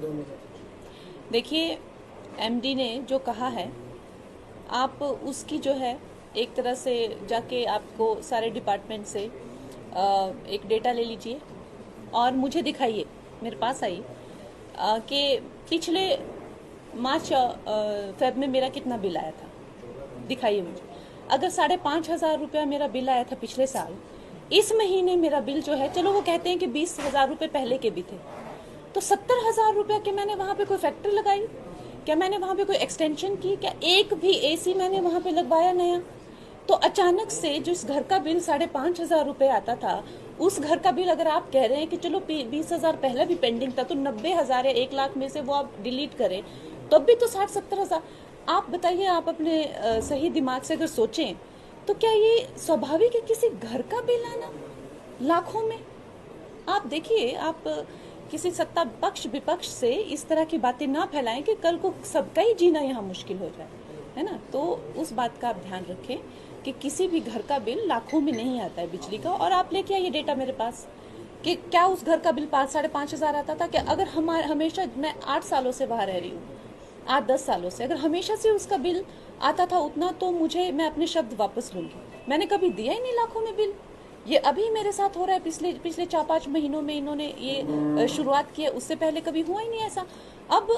दोनों का? देखिए, एमडी ने जो कहा है, आप उसकी जो है एक तरह से जाके आपको सारे डिपार्टमेंट से एक डेटा ले लीजिए और मुझे दिखाइए, मेरे पास आइए कि पिछले मार्च फेब में मेरा कितना बिल आया था। दिखाइए मुझे। अगर 5,500 रुपया मेरा बिल आया था पिछले साल, इस महीने मेरा बिल जो है, चलो वो कहते हैं कि 20,000 रुपये पहले के भी थे, तो 70,000 रुपया के मैंने वहां पे कोई फैक्ट्री लगाई? क्या मैंने वहां पे कोई एक्सटेंशन की? क्या एक भी एसी मैंने वहां पे लगवाया नया? तो अचानक से जिस घर का बिल 5,500 रुपये आता था, उस घर का बिल अगर आप कह रहे हैं कि चलो 20,000 पहले भी पेंडिंग था, तो 90,000 या 1 लाख में से वो आप डिलीट करें, तब भी तो 60-70,000। आप बताइए, आप अपने सही दिमाग से अगर सोचें तो क्या ये स्वाभाविक है किसी घर का बिल आना लाखों में? आप देखिए, आप किसी सत्ता पक्ष विपक्ष से इस तरह की बातें ना फैलाएं कि कल को सबका ही जीना यहाँ मुश्किल हो जाए, है ना। तो उस बात का आप ध्यान रखें कि किसी भी घर का बिल लाखों में नहीं आता है बिजली का। और आप लेके आइए डेटा मेरे पास कि क्या उस घर का बिल 5-5,500 आता था क्या? अगर हमेशा, मैं 8 सालों से बाहर रह रही हूँ, 8-10 सालों से, अगर हमेशा से उसका बिल आता था उतना, तो मैं अपने शब्द वापस लूंगी। मैंने कभी दिया ही नहीं लाखों में बिल। ये अभी मेरे साथ हो रहा है, पिछले पिछले 4-5 महीनों में इन्होंने ये शुरुआत की है, उससे पहले कभी हुआ ही नहीं ऐसा। अब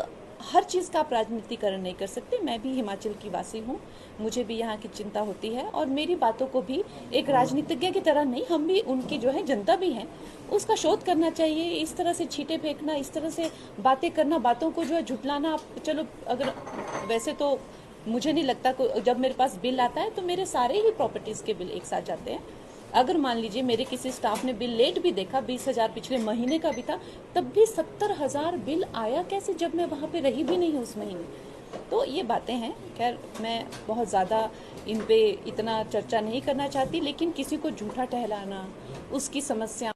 हर चीज़ का आप राजनीतिकरण नहीं कर सकते। मैं भी हिमाचल की वासी हूँ, मुझे भी यहाँ की चिंता होती है, और मेरी बातों को भी एक राजनीतिज्ञ की तरह नहीं, हम भी उनकी जो है जनता भी हैं, उसका शोध करना चाहिए। इस तरह से छींटे फेंकना, इस तरह से बातें करना, बातों को जो है झुटलाना, आप चलो, अगर वैसे तो मुझे नहीं लगता जब मेरे पास बिल आता है तो मेरे सारे ही प्रॉपर्टीज़ के बिल एक साथ जाते हैं। अगर मान लीजिए मेरे किसी स्टाफ ने बिल लेट भी देखा, 20,000 पिछले महीने का भी था, तब भी 70,000 बिल आया कैसे, जब मैं वहाँ पे रही भी नहीं हूँ उस महीने? तो ये बातें हैं। खैर, मैं बहुत ज़्यादा इन पे इतना चर्चा नहीं करना चाहती, लेकिन किसी को झूठा टहलाना, उसकी समस्या